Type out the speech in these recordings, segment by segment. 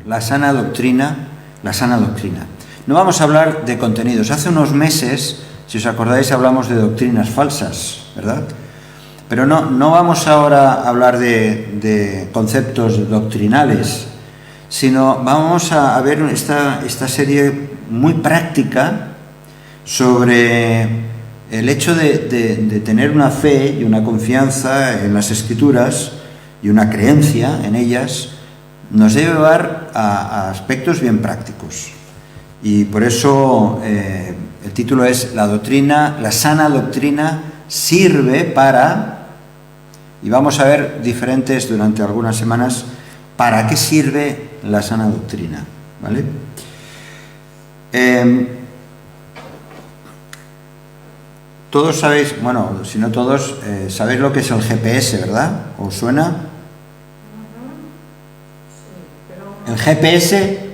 la sana doctrina, la sana doctrina. No vamos a hablar de contenidos. Hace unos meses, si os acordáis, hablamos de doctrinas falsas, ¿verdad? Pero no vamos ahora a hablar de conceptos doctrinales, sino vamos a ver esta serie muy práctica sobre el hecho de tener una fe y una confianza en las Escrituras y una creencia en ellas, nos debe llevar a aspectos bien prácticos. Y por eso el título es la sana doctrina sirve para... Y vamos a ver diferentes durante algunas semanas para qué sirve la sana doctrina, ¿vale? Todos sabéis, bueno, si no todos, sabéis lo que es el GPS, ¿verdad? ¿Os suena? El GPS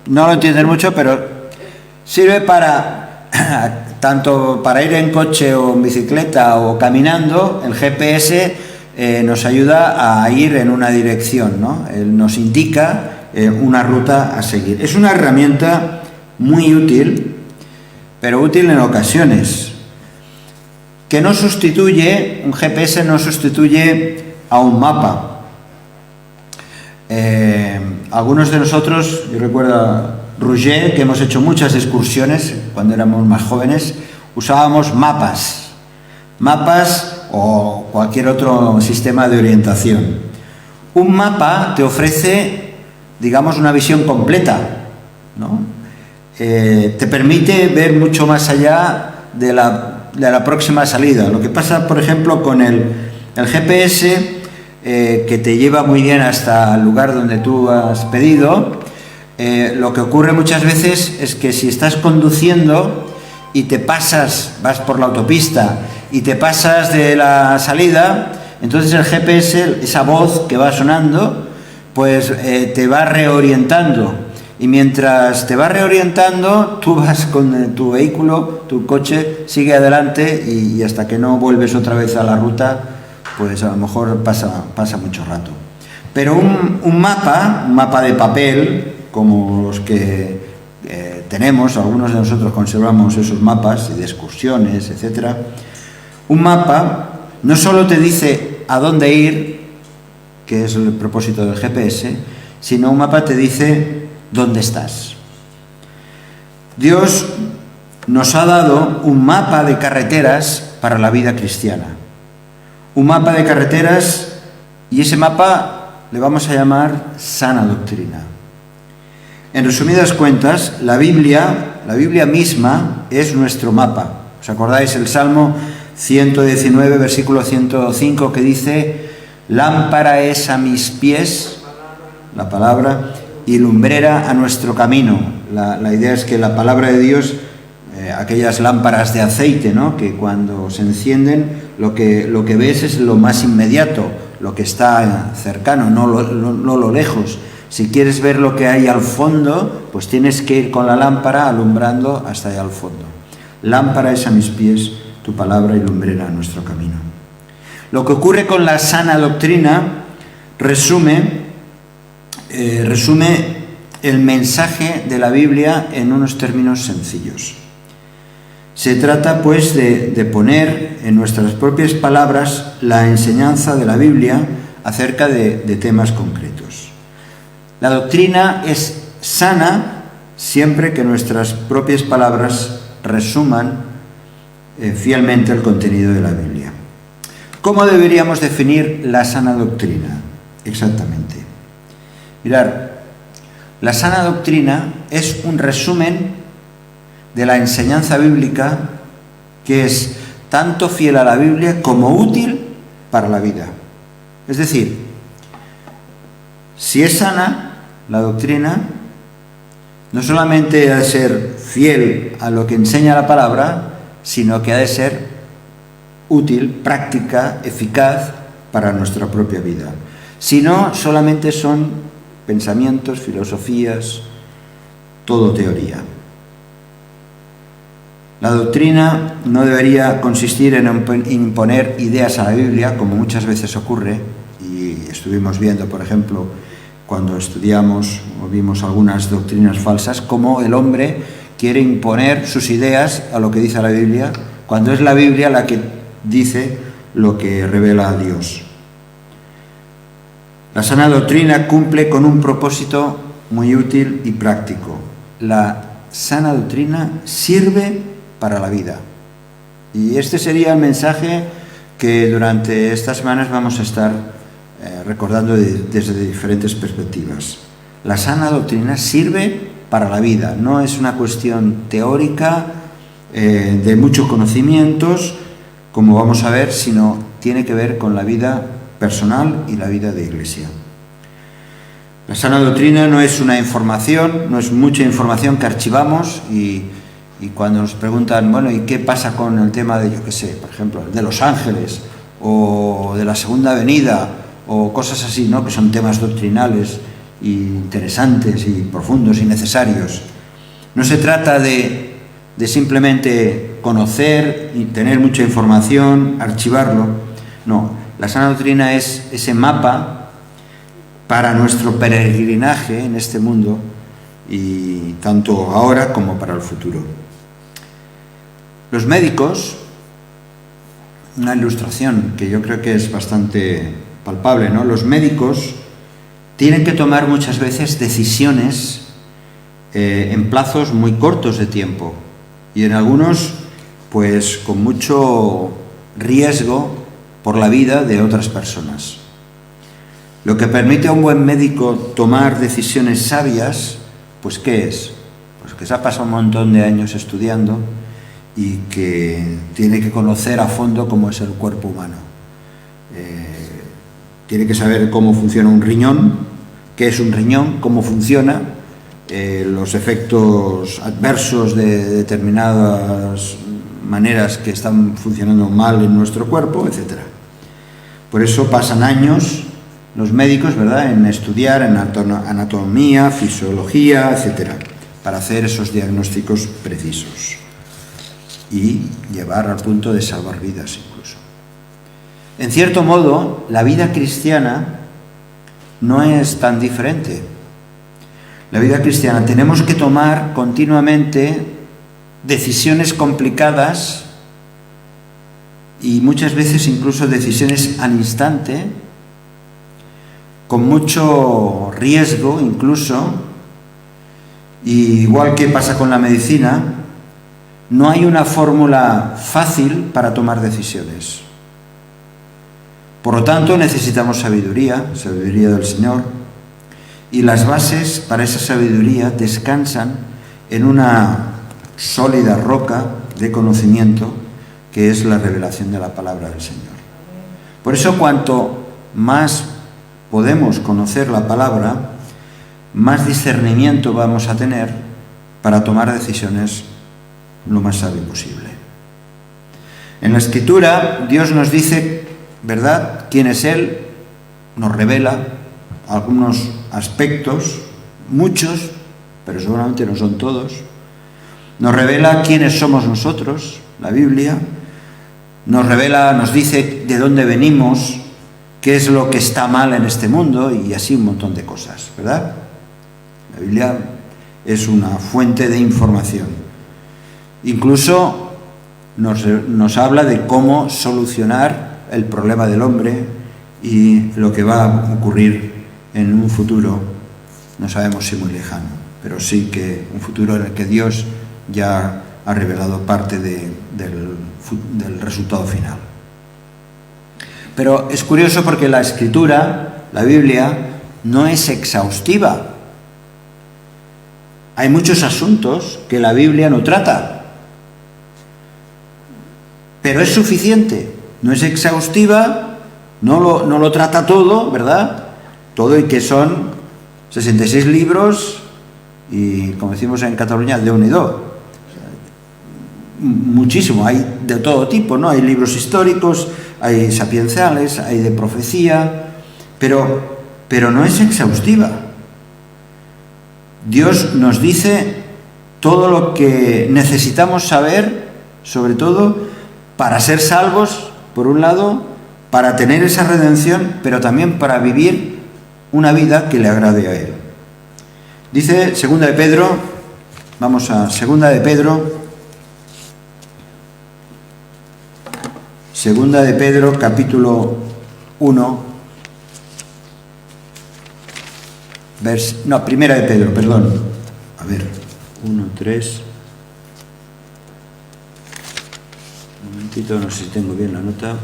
no lo entienden mucho, pero sirve para tanto para ir en coche o en bicicleta o caminando. El GPS nos ayuda a ir en una dirección, ¿no? Él nos indica una ruta a seguir. Es una herramienta muy útil, pero útil en ocasiones, que no sustituye, un GPS no sustituye a un mapa. Algunos de nosotros, yo recuerdo a Roger, que hemos hecho muchas excursiones cuando éramos más jóvenes, usábamos mapas o cualquier otro sistema de orientación. Un mapa te ofrece, digamos, una visión completa, ¿no? Te permite ver mucho más allá de la próxima salida. Lo que pasa, por ejemplo, con el GPS, que te lleva muy bien hasta el lugar donde tú has pedido, lo que ocurre muchas veces es que si estás conduciendo y te pasas, vas por la autopista y te pasas de la salida, entonces el GPS, esa voz que va sonando, pues te va reorientando. Y mientras te va reorientando, tú vas con tu vehículo, tu coche sigue adelante y hasta que no vuelves otra vez a la ruta, pues a lo mejor pasa mucho rato. Pero un mapa de papel, como los que tenemos, algunos de nosotros conservamos esos mapas de excursiones, etcétera. Un mapa no solo te dice a dónde ir, que es el propósito del GPS, sino un mapa te dice dónde estás. Dios nos ha dado un mapa de carreteras para la vida cristiana. Un mapa de carreteras, y ese mapa le vamos a llamar sana doctrina. En resumidas cuentas, la Biblia misma es nuestro mapa. ¿Os acordáis el Salmo 119, versículo 105, que dice: lámpara es a mis pies, la palabra, y lumbrera a nuestro camino? La idea es que la palabra de Dios, aquellas lámparas de aceite, ¿no?, que cuando se encienden lo que ves es lo más inmediato, lo que está cercano, no lo lejos. Si quieres ver lo que hay al fondo, pues tienes que ir con la lámpara alumbrando hasta allá al fondo. Lámpara es a mis pies tu palabra y lumbrera a nuestro camino. Lo que ocurre con la sana doctrina resume el mensaje de la Biblia en unos términos sencillos. Se trata, pues, de poner en nuestras propias palabras la enseñanza de la Biblia acerca de temas concretos. La doctrina es sana siempre que nuestras propias palabras resuman fielmente el contenido de la Biblia. ¿Cómo deberíamos definir la sana doctrina? Exactamente. Mirad, la sana doctrina es un resumen de la enseñanza bíblica que es tanto fiel a la Biblia como útil para la vida. Es decir, si es sana la doctrina, no solamente ha de ser fiel a lo que enseña la palabra, sino que ha de ser útil, práctica, eficaz para nuestra propia vida. Si no, solamente son pensamientos, filosofías, todo teoría. La doctrina no debería consistir en imponer ideas a la Biblia, como muchas veces ocurre, y estuvimos viendo, por ejemplo, cuando estudiamos o vimos algunas doctrinas falsas, cómo el hombre quiere imponer sus ideas a lo que dice la Biblia, cuando es la Biblia la que dice lo que revela a Dios. La sana doctrina cumple con un propósito muy útil y práctico. La sana doctrina sirve para la vida. Y este sería el mensaje que durante estas semanas vamos a estar recordando desde diferentes perspectivas. La sana doctrina sirve para la vida, no es una cuestión teórica de muchos conocimientos, como vamos a ver, sino tiene que ver con la vida personal y la vida de iglesia. La sana doctrina no es una información, no es mucha información que archivamos y cuando nos preguntan, bueno, ¿y qué pasa con el tema de, yo qué sé, por ejemplo, de los ángeles o de la segunda venida o cosas así, ¿no?, que son temas doctrinales e interesantes y profundos y necesarios? No se trata de simplemente conocer y tener mucha información, archivarlo. No, la sana doctrina es ese mapa para nuestro peregrinaje en este mundo, y tanto ahora como para el futuro. Los médicos, una ilustración que yo creo que es bastante palpable, ¿no? Los médicos tienen que tomar muchas veces decisiones en plazos muy cortos de tiempo y en algunos pues con mucho riesgo por la vida de otras personas. Lo que permite a un buen médico tomar decisiones sabias, pues ¿qué es? Pues que se ha pasado un montón de años estudiando y que tiene que conocer a fondo cómo es el cuerpo humano. Tiene que saber cómo funciona un riñón, qué es un riñón, cómo funciona, los efectos adversos de determinadas maneras que están funcionando mal en nuestro cuerpo, etc. Por eso pasan años los médicos, ¿verdad?, en estudiar en anatomía, fisiología, etcétera, para hacer esos diagnósticos precisos y llevar al punto de salvar vidas incluso. En cierto modo, la vida cristiana no es tan diferente. La vida cristiana tenemos que tomar continuamente decisiones complicadas y muchas veces incluso decisiones al instante, con mucho riesgo incluso, y igual que pasa con la medicina, no hay una fórmula fácil para tomar decisiones. Por lo tanto, necesitamos sabiduría del Señor, y las bases para esa sabiduría descansan en una sólida roca de conocimiento que es la revelación de la palabra del Señor. Por eso, cuanto más podemos conocer la palabra, más discernimiento vamos a tener para tomar decisiones lo más sabio posible. En la Escritura, Dios nos dice, ¿verdad?, quién es Él, nos revela algunos aspectos, muchos, pero seguramente no son todos. Nos revela quiénes somos nosotros, la Biblia. Nos revela, nos dice de dónde venimos, qué es lo que está mal en este mundo y así un montón de cosas, ¿verdad? La Biblia es una fuente de información. Incluso nos habla de cómo solucionar el problema del hombre y lo que va a ocurrir en un futuro, no sabemos si muy lejano, pero sí que un futuro en el que Dios ya ha revelado parte del resultado final. Pero es curioso porque la Escritura, la Biblia, no es exhaustiva. Hay muchos asuntos que la Biblia no trata, pero es suficiente. No es exhaustiva, no lo trata todo, ¿verdad? Todo, y que son 66 libros y, como decimos en Cataluña, Déu-n'hi-do. Muchísimo, hay de todo tipo, ¿no? Hay libros históricos, hay sapienciales, hay de profecía, pero no es exhaustiva. Dios nos dice todo lo que necesitamos saber, sobre todo para ser salvos, por un lado, para tener esa redención, pero también para vivir una vida que le agrade a Él. Dice Segunda de Pedro, vamos a Segunda de Pedro, capítulo 1, Primera de Pedro, perdón. A ver, 1, 3. Un momentito, no sé si tengo bien la nota.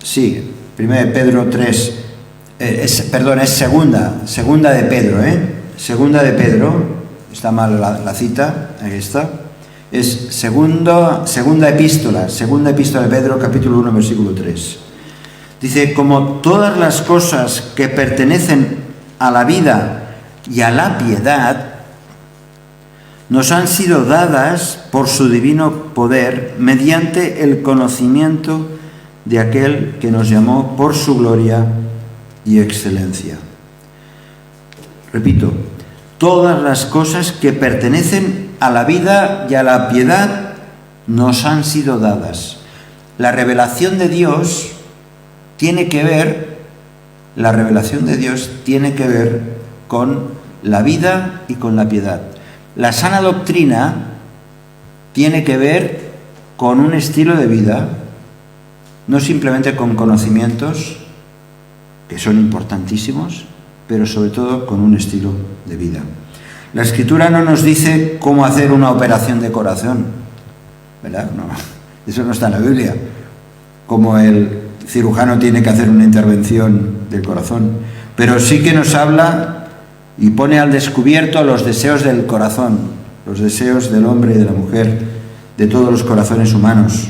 Sí, 1 de Pedro 3, es segunda de Pedro, Segunda de Pedro, está mal la cita, ahí está. Es segunda epístola de Pedro, capítulo 1, versículo 3. Dice, como todas las cosas que pertenecen a la vida y a la piedad, nos han sido dadas por su divino poder mediante el conocimiento de aquel que nos llamó por su gloria y excelencia. Repito, todas las cosas que pertenecen a la vida y a la piedad nos han sido dadas. La revelación de Dios tiene que ver con la vida y con la piedad. La sana doctrina tiene que ver con un estilo de vida, no simplemente con conocimientos, que son importantísimos, pero sobre todo con un estilo de vida. La Escritura no nos dice cómo hacer una operación de corazón, ¿verdad? No, eso no está en la Biblia. Como el cirujano tiene que hacer una intervención del corazón, pero sí que nos habla y pone al descubierto los deseos del corazón, los deseos del hombre y de la mujer, de todos los corazones humanos.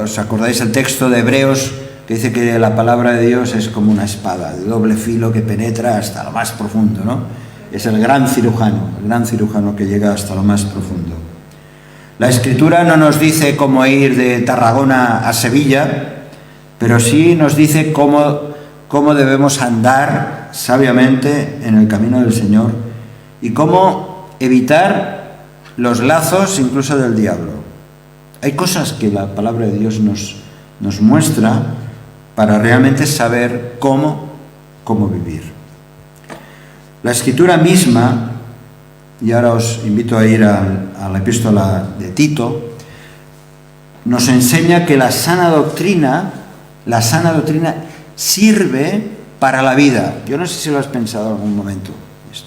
¿Os acordáis el texto de Hebreos que dice que la palabra de Dios es como una espada de doble filo que penetra hasta lo más profundo, ¿no? Es el gran cirujano que llega hasta lo más profundo. La Escritura no nos dice cómo ir de Tarragona a Sevilla, pero sí nos dice cómo debemos andar sabiamente en el camino del Señor y cómo evitar los lazos incluso del diablo. Hay cosas que la palabra de Dios nos muestra para realmente saber cómo vivir. La Escritura misma, y ahora os invito a ir a la epístola de Tito, nos enseña que la sana doctrina sirve para la vida. Yo no sé si lo has pensado en algún momento esto.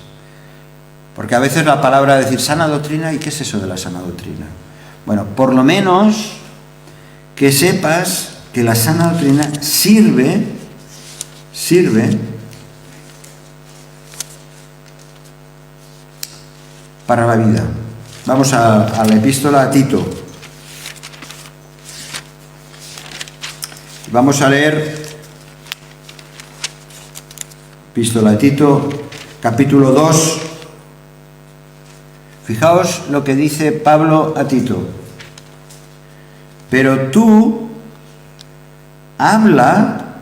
Porque a veces la palabra decir sana doctrina, ¿y qué es eso de la sana doctrina? Bueno, por lo menos que sepas que la sana doctrina sirve para la vida. Vamos a la epístola a Tito. Vamos a leer epístola a Tito, capítulo 2. Fijaos lo que dice Pablo a Tito. Pero tú habla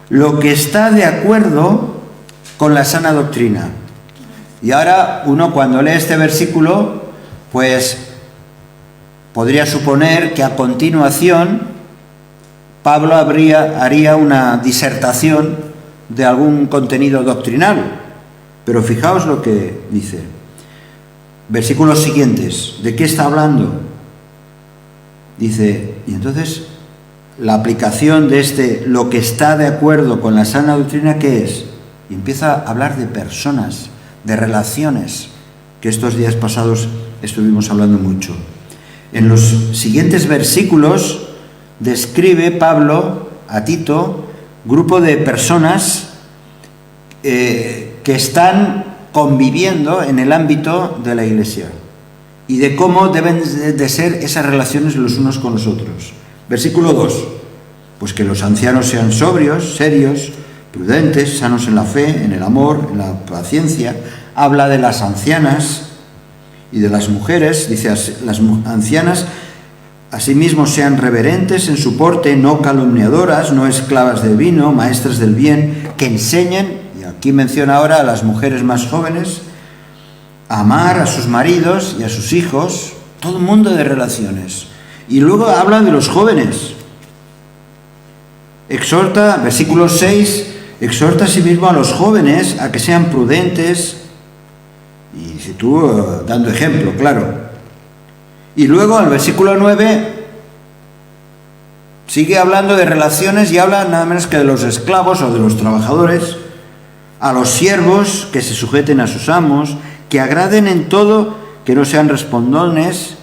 lo que está de acuerdo con la sana doctrina. Y ahora uno cuando lee este versículo, pues podría suponer que a continuación Pablo haría una disertación de algún contenido doctrinal. Pero fijaos lo que dice. Versículos siguientes, ¿de qué está hablando? Dice, y entonces la aplicación de lo que está de acuerdo con la sana doctrina, ¿qué es? Y empieza a hablar de personas, de relaciones, que estos días pasados estuvimos hablando mucho. En los siguientes versículos describe Pablo a Tito grupo de personas que están conviviendo en el ámbito de la Iglesia y de cómo deben de ser esas relaciones los unos con los otros. Versículo 2. Pues que los ancianos sean sobrios, serios, prudentes, sanos en la fe, en el amor, en la paciencia. Habla de las ancianas Y de las mujeres, dice, las ancianas, asimismo sean reverentes en su porte, no calumniadoras, no esclavas del vino, maestras del bien, que enseñen, y aquí menciona ahora a las mujeres más jóvenes, a amar a sus maridos y a sus hijos, todo un mundo de relaciones. Y luego habla de los jóvenes. Exhorta, versículo 6, exhorta asimismo a los jóvenes a que sean prudentes, y si tú dando ejemplo, claro. Y luego al versículo 9 sigue hablando de relaciones y habla nada menos que de los esclavos o de los trabajadores, a los siervos que se sujeten a sus amos, que agraden en todo, que no sean respondones.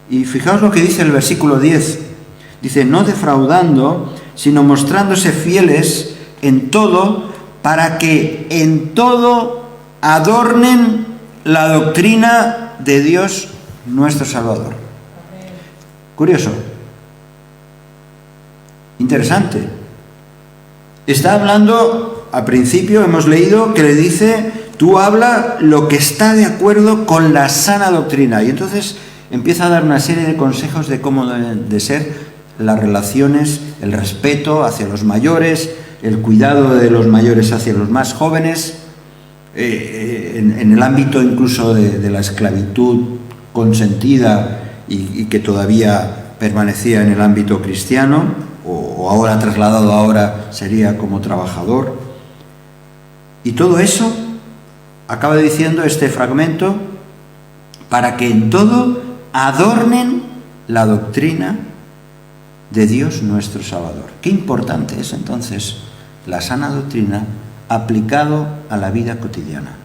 Y fijaos lo que dice el versículo 10. Dice, no defraudando, sino mostrándose fieles en todo, para que en todo adornen la doctrina de Dios nuestro Salvador. Curioso. Interesante. Está hablando, al principio hemos leído que le dice, tú habla lo que está de acuerdo con la sana doctrina. Y entonces empieza a dar una serie de consejos de cómo deben de ser las relaciones, el respeto hacia los mayores, el cuidado de los mayores hacia los más jóvenes, en el ámbito incluso de la esclavitud consentida y que todavía permanecía en el ámbito cristiano, o ahora trasladado ahora sería como trabajador. Y todo eso, acaba diciendo este fragmento, para que en todo adornen la doctrina de Dios nuestro Salvador. Qué importante es entonces la sana doctrina aplicado a la vida cotidiana.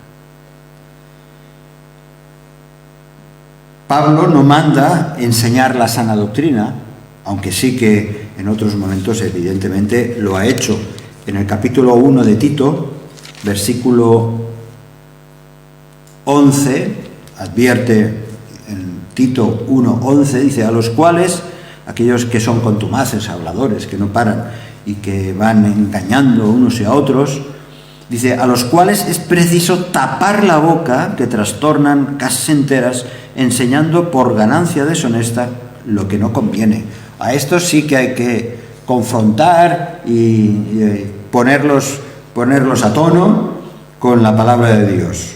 Pablo no manda enseñar la sana doctrina, aunque sí que en otros momentos evidentemente lo ha hecho. En el capítulo 1 de Tito, versículo 11, advierte en Tito 1:11, dice, a los cuales, aquellos que son contumaces, habladores, que no paran y que van engañando unos y a otros, dice, a los cuales es preciso tapar la boca, que trastornan casas enteras, enseñando por ganancia deshonesta lo que no conviene. A estos sí que hay que confrontar y ponerlos a tono con la palabra de Dios.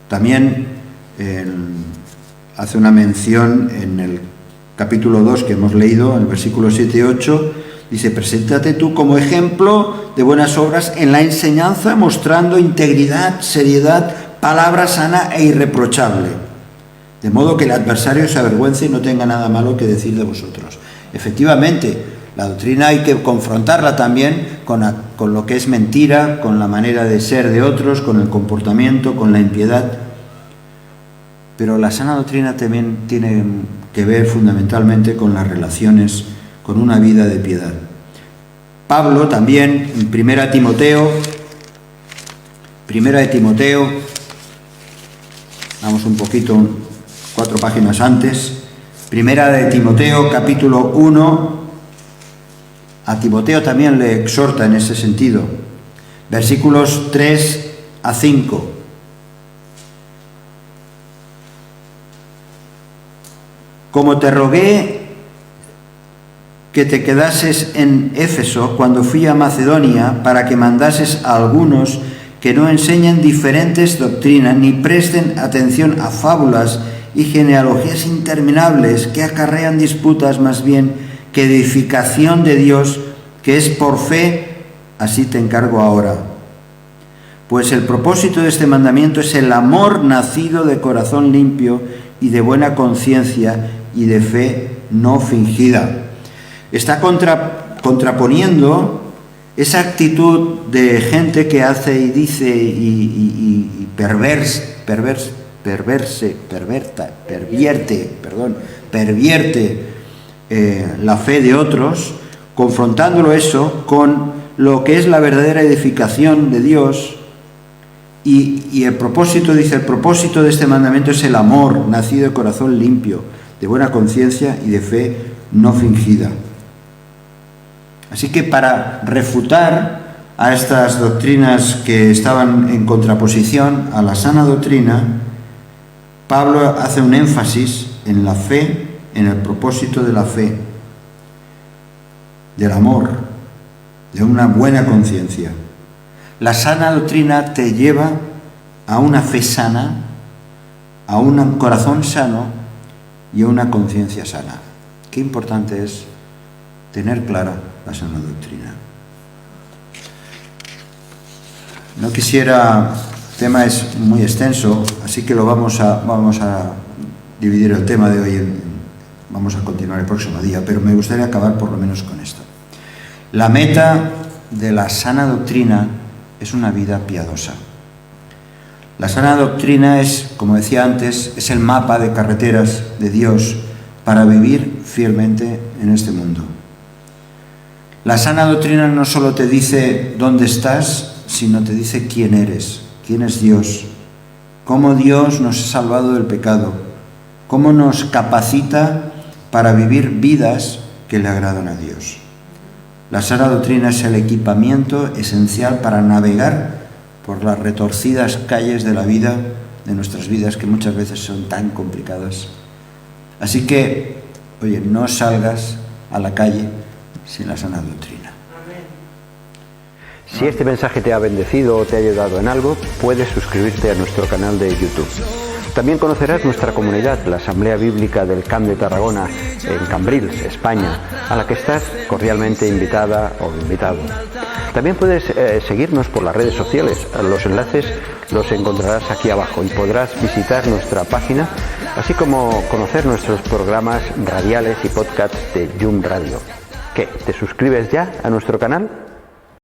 También hace una mención en el capítulo 2 que hemos leído, en el versículo 7 y 8, dice, preséntate tú como ejemplo de buenas obras en la enseñanza, mostrando integridad, seriedad, palabra sana e irreprochable, de modo que el adversario se avergüence y no tenga nada malo que decir de vosotros. Efectivamente, la doctrina hay que confrontarla también con lo que es mentira, con la manera de ser de otros, con el comportamiento, con la impiedad. Pero la sana doctrina también tiene que ver fundamentalmente con las relaciones, con una vida de piedad. Pablo también, en 1 de Timoteo, vamos un poquito, 4 páginas antes, 1 de Timoteo, capítulo 1, a Timoteo también le exhorta en ese sentido, versículos 3 a 5. Como te rogué que te quedases en Éfeso cuando fui a Macedonia, para que mandases a algunos que no enseñen diferentes doctrinas, ni presten atención a fábulas y genealogías interminables que acarrean disputas más bien que edificación de Dios, que es por fe, así te encargo ahora. Pues el propósito de este mandamiento es el amor nacido de corazón limpio y de buena conciencia y de fe no fingida. Está contraponiendo esa actitud de gente que hace y dice y pervierte la fe de otros, confrontándolo eso con lo que es la verdadera edificación de Dios. Y el propósito, dice, el propósito de este mandamiento es el amor nacido de corazón limpio, de buena conciencia y de fe no fingida. Así que para refutar a estas doctrinas que estaban en contraposición a la sana doctrina, Pablo hace un énfasis en la fe, en el propósito de la fe, del amor, de una buena conciencia. La sana doctrina te lleva a una fe sana, a un corazón sano y a una conciencia sana. Qué importante es tener clara la sana doctrina. No quisiera, el tema es muy extenso, así que vamos a dividir el tema de hoy, vamos a continuar el próximo día, pero me gustaría acabar por lo menos con esto. La meta de la sana doctrina es una vida piadosa. La sana doctrina es, como decía antes, es el mapa de carreteras de Dios para vivir fielmente en este mundo. La sana doctrina no solo te dice dónde estás, sino te dice quién eres, quién es Dios, cómo Dios nos ha salvado del pecado, cómo nos capacita para vivir vidas que le agradan a Dios. La sana doctrina es el equipamiento esencial para navegar por las retorcidas calles de la vida, de nuestras vidas, que muchas veces son tan complicadas. Así que, oye, no salgas a la calle sin la sana doctrina. Si este mensaje te ha bendecido o te ha ayudado en algo, puedes suscribirte a nuestro canal de YouTube. También conocerás nuestra comunidad, la Asamblea Bíblica del Camp de Tarragona, en Cambrils, España, a la que estás cordialmente invitada o invitado. También puedes seguirnos por las redes sociales. Los enlaces los encontrarás aquí abajo y podrás visitar nuestra página, así como conocer nuestros programas radiales y podcasts de Yum Radio. ¿Qué? ¿Te suscribes ya a nuestro canal?